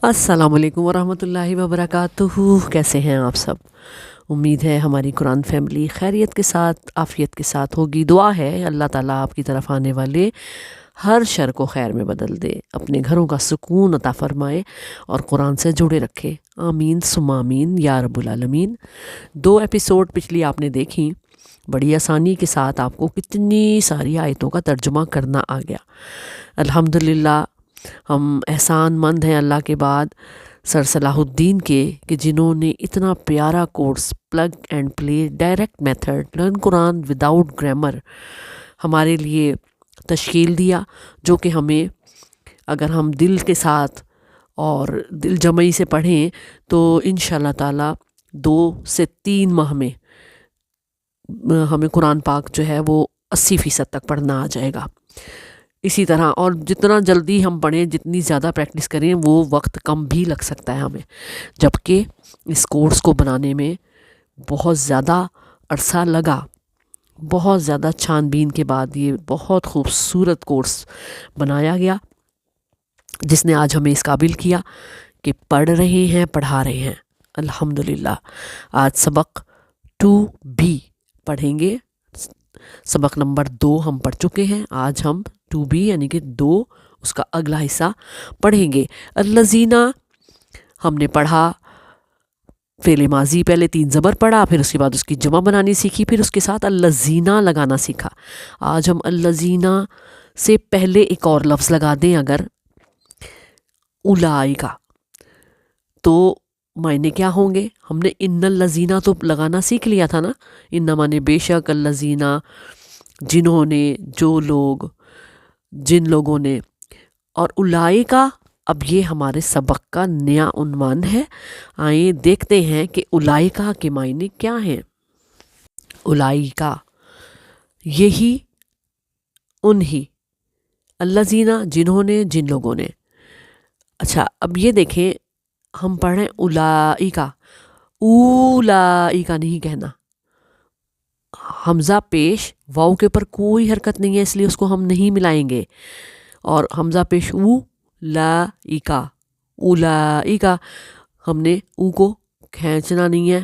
السلام علیکم ورحمۃ اللہ وبرکاتہ۔ کیسے ہیں آپ سب؟ امید ہے ہماری قرآن فیملی خیریت کے ساتھ عافیت کے ساتھ ہوگی۔ دعا ہے اللہ تعالیٰ آپ کی طرف آنے والے ہر شر کو خیر میں بدل دے، اپنے گھروں کا سکون عطا فرمائے اور قرآن سے جڑے رکھے۔ آمین ثم آمین یا رب العالمین۔ 2 ایپیسوڈ پچھلی آپ نے دیکھی، بڑی آسانی کے ساتھ آپ کو کتنی ساری آیتوں کا ترجمہ کرنا آ گیا۔ الحمدللہ ہم احسان مند ہیں اللہ کے بعد سر صلاح الدین کے کہ جنہوں نے اتنا پیارا course plug and play direct method learn Quran without grammar ہمارے لیے تشکیل دیا، جو کہ ہمیں اگر ہم دل کے ساتھ اور دل جمعی سے پڑھیں تو انشاءاللہ تعالی 2 سے 3 ماہ میں ہمیں قرآن پاک جو ہے وہ 80% تک پڑھنا آ جائے گا۔ اسی طرح اور جتنا جلدی ہم پڑھیں، جتنی زیادہ پریکٹس کریں، وہ وقت کم بھی لگ سکتا ہے ہمیں، جبکہ اس کورس کو بنانے میں بہت زیادہ عرصہ لگا۔ بہت زیادہ چھان بین کے بعد یہ بہت خوبصورت کورس بنایا گیا، جس نے آج ہمیں اس قابل کیا کہ پڑھ رہے ہیں، پڑھا رہے ہیں۔ الحمدللہ آج سبق 2B پڑھیں گے۔ سبق نمبر 2 ہم پڑھ چکے ہیں، آج ہم 2B یعنی کہ 2 اس کا اگلا حصہ پڑھیں گے۔ الذین ہم نے پڑھا فعل ماضی، پہلے 3 زبر پڑھا، پھر اس کے بعد اس کی جمع بنانی سیکھی، پھر اس کے ساتھ الذین لگانا سیکھا۔ آج ہم الذین سے پہلے ایک اور لفظ لگا دیں اگر اولئک، تو معنی کیا ہوں گے؟ ہم نے ان الذین تو لگانا سیکھ لیا تھا نا، ان معنی بے شک، الذین جنہوں نے، جو لوگ، جن لوگوں نے، اور اولئک اب یہ ہمارے سبق کا نیا عنوان ہے۔ آئیں دیکھتے ہیں کہ اولئک کے معنی کیا ہیں۔ اولئک یہی، انہی، الذین جنہوں نے، جن لوگوں نے۔ اچھا اب یہ دیکھیں، ہم پڑھ رہے ہیں اولئک، اولئک نہیں کہنا، حمزہ پیش واؤ کے اوپر کوئی حرکت نہیں ہے، اس لیے اس کو ہم نہیں ملائیں گے، اور حمزہ پیش اولئک، اولئک ہم نے او کو کھینچنا نہیں ہے،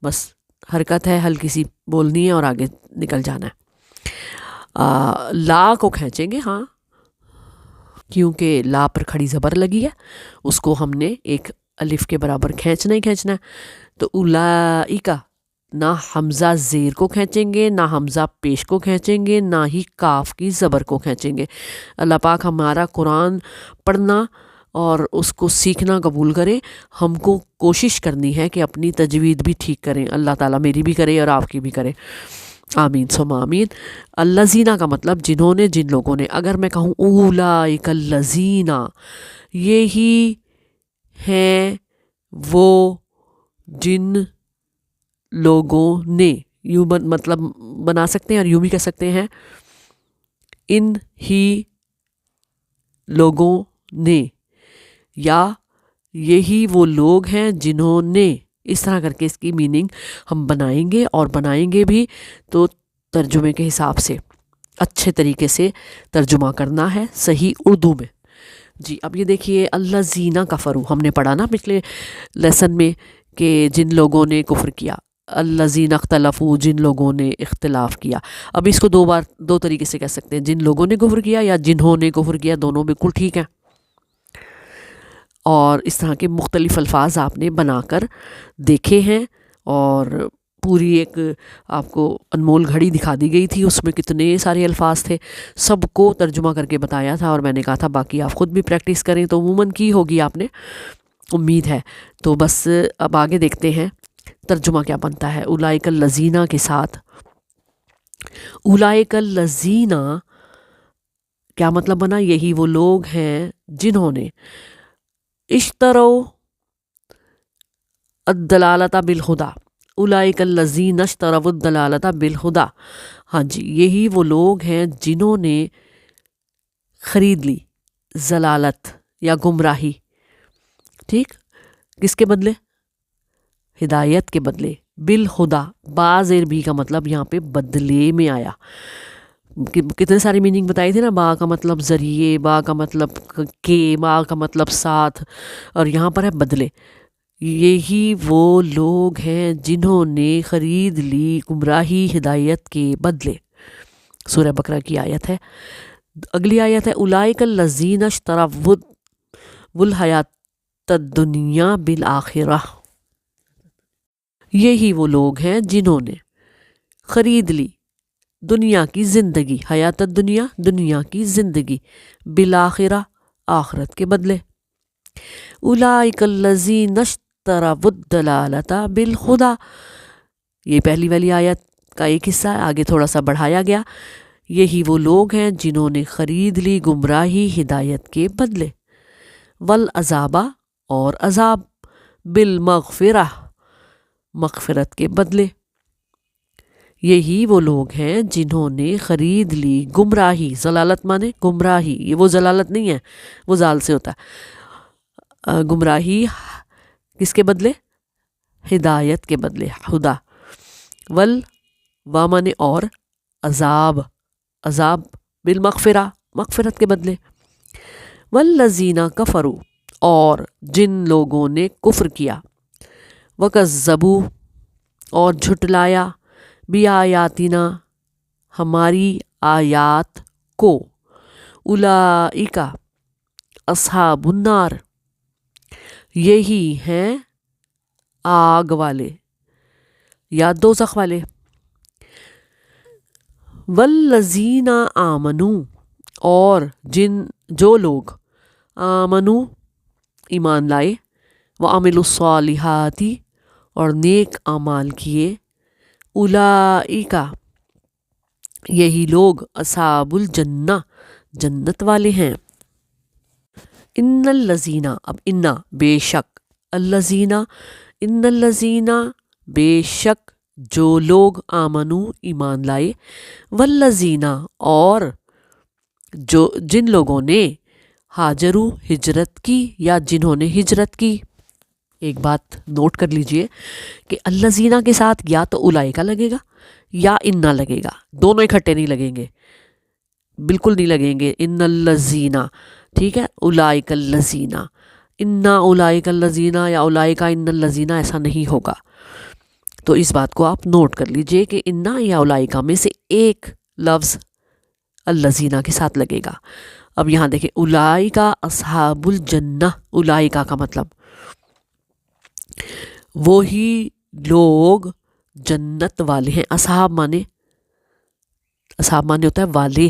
بس حرکت ہے ہلکی سی بولنی ہے اور آگے نکل جانا ہے۔ لا کو کھینچیں گے، ہاں، کیونکہ لا پر کھڑی زبر لگی ہے، اس کو ہم نے ایک الف کے برابر کھینچنا ہی کھینچنا ہے۔ تو اولئک نہ حمزہ زیر کو کھینچیں گے، نہ حمزہ پیش کو کھینچیں گے، نہ ہی کاف کی زبر کو کھینچیں گے۔ اللہ پاک ہمارا قرآن پڑھنا اور اس کو سیکھنا قبول کرے۔ ہم کو کوشش کرنی ہے کہ اپنی تجوید بھی ٹھیک کریں، اللہ تعالیٰ میری بھی کرے اور آپ کی بھی کرے، آمین ثم آمین۔ الذین کا مطلب جنہوں نے، جن لوگوں نے۔ اگر میں کہوں اولئک الذین، یہی ہیں وہ جن لوگوں نے، یوں مطلب بنا سکتے ہیں اور یوں بھی کہہ سکتے ہیں ان ہی لوگوں نے، یا یہی وہ لوگ ہیں جنہوں نے۔ اس طرح کر کے اس کی میننگ ہم بنائیں گے، اور بنائیں گے بھی تو ترجمے کے حساب سے اچھے طریقے سے ترجمہ کرنا ہے، صحیح اردو میں۔ جی اب یہ دیکھیے الذین کفروا، ہم نے پڑھا نا پچھلے لیسن میں کہ جن لوگوں نے کفر کیا، الذین اختلفوا جن لوگوں نے اختلاف کیا۔ اب اس کو 2 بار 2 طریقے سے کہہ سکتے ہیں، جن لوگوں نے کفر کیا یا جنہوں نے کفر کیا، دونوں بالکل ٹھیک ہیں۔ اور اس طرح کے مختلف الفاظ آپ نے بنا کر دیکھے ہیں، اور پوری ایک آپ کو انمول گھڑی دکھا دی گئی تھی، اس میں کتنے سارے الفاظ تھے، سب کو ترجمہ کر کے بتایا تھا، اور میں نے کہا تھا باقی آپ خود بھی پریکٹس کریں، تو عموماً کی ہوگی آپ نے، امید ہے۔ تو بس اب آگے دیکھتے ہیں ترجمہ کیا بنتا ہے اولئک الذین کے ساتھ۔ اولئک الذین کیا مطلب بنا؟ یہی وہ لوگ ہیں جنہوں نے اشتروا الضلالۃ بالہدیٰ، اولئک الذین اشتروا الضلالۃ بالہدیٰ۔ ہاں جی، یہی وہ لوگ ہیں جنہوں نے خرید لی ضلالت یا گمراہی، ٹھیک، کس کے بدلے؟ ہدایت کے بدلے، بالہدیٰ، با زیر بھی کا مطلب یہاں پہ بدلے میں آیا، کتنے سارے میننگ بتائی تھے نا، با کا مطلب ذریعے، با کا مطلب کے، با کا مطلب ساتھ، اور یہاں پر ہے بدلے۔ یہی وہ لوگ ہیں جنہوں نے خرید لی گمراہی ہدایت کے بدلے۔ سورہ بقرہ کی آیت ہے۔ اگلی آیت ہے اولئک الذین اشتروا الحیاۃ الدنیا بالآخرہ۔ یہی وہ لوگ ہیں جنہوں نے خرید لی دنیا کی زندگی، حیات الدنیا دنیا کی زندگی، بالآخرہ آخرت کے بدلے۔ اولئک الذین اشتروا الضلالۃ بالہدی، یہ پہلی والی آیت کا ایک حصہ ہے، آگے تھوڑا سا بڑھایا گیا۔ یہی وہ لوگ ہیں جنہوں نے خرید لی گمراہی ہدایت کے بدلے، والعذاب اور عذاب، بالمغفرہ مغفرت کے بدلے۔ یہی وہ لوگ ہیں جنہوں نے خرید لی گمراہی، ضلالت مانے گمراہی، یہ وہ ضلالت نہیں ہے، وہ زال سے ہوتا ہے، گمراہی کس کے بدلے؟ ہدایت کے بدلے، ہدا، و مانے اور، عذاب، عذاب بالمغفرہ مغفرت کے بدلے۔ والذین کفروا، اور جن لوگوں نے کفر کیا، وکذبوا اور جھٹلایا، بآیاتنا ہماری آیات کو، اولئک اصحاب النار یہی ہیں آگ والے یا دوزخ والے۔ والذین آمنوا، اور جو لوگ آمنوا ایمان لائے، وعملوا الصالحات اور نیک اعمال کیے، اولئک یہی لوگ اصحاب الجنہ جنت والے ہیں۔ ان الذین، اب انا بے شک، الذین ان الذین بے شک جو لوگ آمنو ایمان لائے، والذین اور جن لوگوں نے ہاجرو ہجرت کی یا جنہوں نے ہجرت کی۔ ایک بات نوٹ کر لیجئے کہ الذین کے ساتھ یا تو اولئک لگے گا یا انا لگے گا، دونوں اکٹھے نہیں لگیں گے، بالکل نہیں لگیں گے۔ ان الذین، ٹھیک ہے، اولئک الذین، انا اولئک الذین یا اولئک ان الذین، ایسا نہیں ہوگا۔ تو اس بات کو آپ نوٹ کر لیجئے کہ انا یا اولئک میں سے ایک لفظ الذین کے ساتھ لگے گا۔ اب یہاں دیکھیں اولئک اصحاب الجنہ، اولئک کا مطلب وہی لوگ جنت والے ہیں۔ اصحاب مانے ہوتا ہے والے۔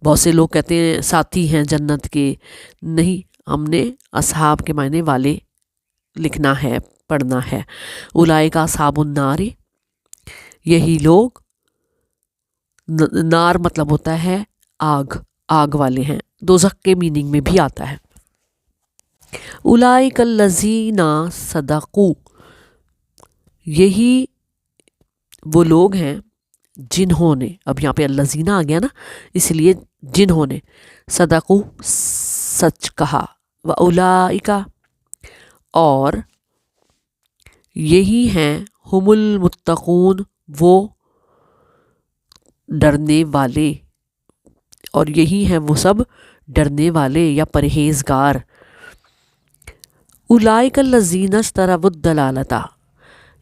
بہت سے لوگ کہتے ہیں ساتھی ہیں جنت کے، نہیں، ہم نے اصحاب کے معنی والے لکھنا ہے، پڑھنا ہے۔ اولئک اصحاب النار، یہی لوگ، نار مطلب ہوتا ہے آگ، آگ والے ہیں، دوزخ کے میننگ میں بھی آتا ہے۔ اولئک الذین صدقوا، یہی وہ لوگ ہیں جنہوں نے، اب یہاں پہ الذین آ گیا نا، اس لیے جنہوں نے، صدقوا سچ کہا، واولئک اور یہی ہیں، ہم المتقون وہ ڈرنے والے، اور یہی ہیں وہ سب ڈرنے والے یا پرہیزگار۔ اولئک الذین اشتروا الضلالۃ،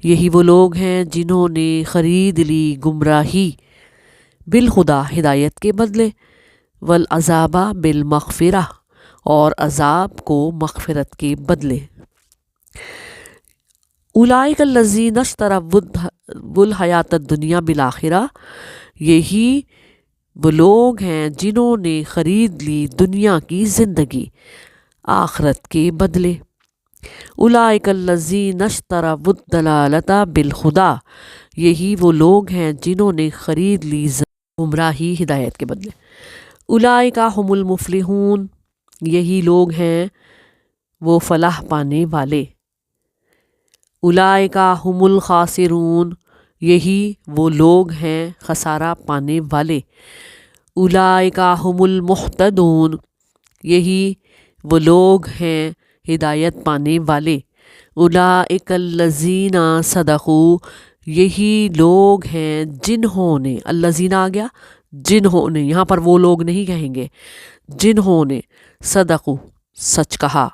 یہی وہ لوگ ہیں جنہوں نے خرید لی گمراہی، بالہدی ہدایت کے بدلے، والعذاب بالمغفرہ اور عذاب کو مغفرت کے بدلے۔ اولئک الذین اشتروا الحیاۃ الدنیا بالآخرہ، یہی وہ لوگ ہیں جنہوں نے خرید لی دنیا کی زندگی آخرت کے بدلے۔ اولئک الذین اشتروا الضلالۃ بالہدی، یہی وہ لوگ ہیں جنہوں نے خرید لی گمراہی ہدایت کے بدلے۔ اولئک ھم المفلحون، یہی لوگ ہیں وہ فلاح پانے والے۔ اولئک ھم الخاسرون، یہی وہ لوگ ہیں خسارہ پانے والے۔ اولئک ھم المہتدون، یہی وہ لوگ ہیں ہدایت پانے والے۔ اولئک الذین صدقوا، یہی لوگ ہیں جنہوں نے، الذین آ گیا جنہوں نے، یہاں پر وہ لوگ نہیں کہیں گے، جنہوں نے صدقو سچ کہا،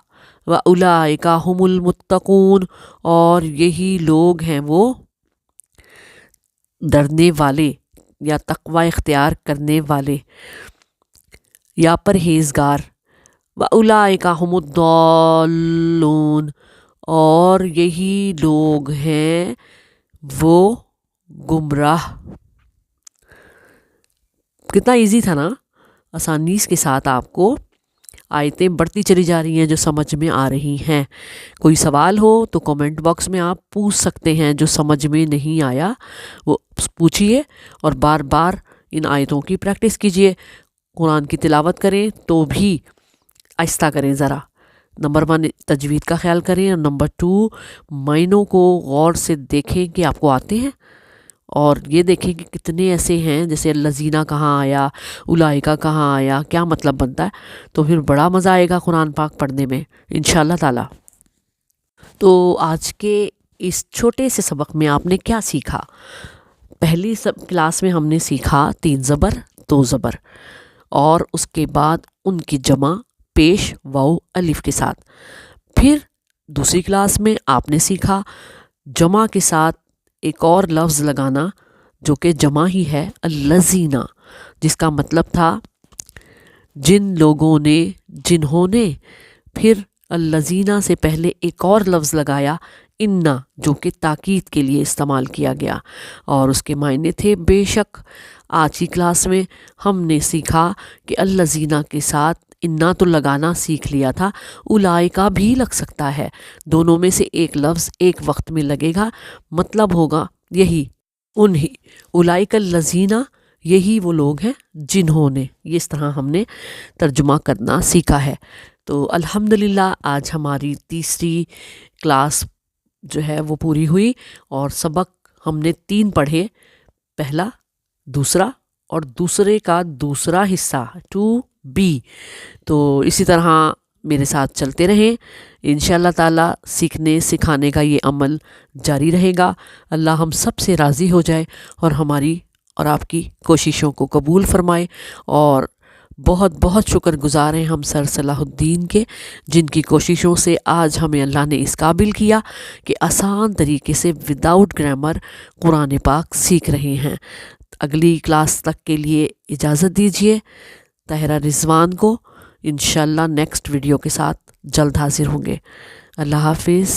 وَأُولَئِكَ هُمُ الْمُتَّقُونَ اور یہی لوگ ہیں وہ ڈرنے والے یا تقوی اختیار کرنے والے یا پرہیزگار، وَأُولَئِكَ هُمُ الضَّالُّونَ اور یہی لوگ ہیں وہ گمراہ۔ کتنا ایزی تھا نا، آسانی کے ساتھ آپ کو آیتیں بڑھتی چلی جا رہی ہیں جو سمجھ میں آ رہی ہیں۔ کوئی سوال ہو تو کمنٹ باکس میں آپ پوچھ سکتے ہیں، جو سمجھ میں نہیں آیا وہ پوچھئے، اور بار بار ان آیتوں کی پریکٹس کیجئے۔ قرآن کی تلاوت کریں تو بھی آہستہ کریں ذرا۔ نمبر 1 تجوید کا خیال کریں، اور نمبر 2 معنوں کو غور سے دیکھیں کہ آپ کو آتے ہیں، اور یہ دیکھیں کہ کتنے ایسے ہیں، جیسے الذین کہاں آیا، اولئکا کہاں آیا، کیا مطلب بنتا ہے، تو پھر بڑا مزہ آئے گا قرآن پاک پڑھنے میں انشاءاللہ تعالی۔ تو آج کے اس چھوٹے سے سبق میں آپ نے کیا سیکھا؟ پہلی کلاس میں ہم نے سیکھا 3 زبر 2 زبر، اور اس کے بعد ان کی جمع پیش واو الف کے ساتھ۔ پھر دوسری کلاس میں آپ نے سیکھا جمع کے ساتھ ایک اور لفظ لگانا جو کہ جمع ہی ہے، الذین، جس کا مطلب تھا جن لوگوں نے، جنہوں نے۔ پھر الذین سے پہلے ایک اور لفظ لگایا انا، جو کہ تاکید کے لیے استعمال کیا گیا، اور اس کے معنی تھے بے شک۔ آج کی کلاس میں ہم نے سیکھا کہ الذین کے ساتھ انا تو لگانا سیکھ لیا تھا، اولئکا بھی لگ سکتا ہے، دونوں میں سے ایک لفظ ایک وقت میں لگے گا، مطلب ہوگا یہی، انہی، اولئک الذین، یہی وہ لوگ ہیں جنہوں نے۔ اس طرح ہم نے ترجمہ کرنا سیکھا ہے۔ تو الحمدللہ آج ہماری تیسری کلاس جو ہے وہ پوری ہوئی، اور سبق ہم نے 3 پڑھے، پہلا، دوسرا، اور دوسرے کا دوسرا حصہ 2B۔ تو اسی طرح میرے ساتھ چلتے رہیں، انشاءاللہ تعالی سیکھنے سکھانے کا یہ عمل جاری رہے گا۔ اللہ ہم سب سے راضی ہو جائے اور ہماری اور آپ کی کوششوں کو قبول فرمائے، اور بہت بہت شکر گزار ہیں ہم سر صلاح الدین کے، جن کی کوششوں سے آج ہمیں اللہ نے اس قابل کیا کہ آسان طریقے سے وداؤٹ گرامر قرآن پاک سیکھ رہے ہیں۔ اگلی کلاس تک کے لیے اجازت دیجیے۔ طاہرہ رضوان کو انشاءاللہ نیکسٹ ویڈیو کے ساتھ جلد حاضر ہوں گے۔ اللہ حافظ۔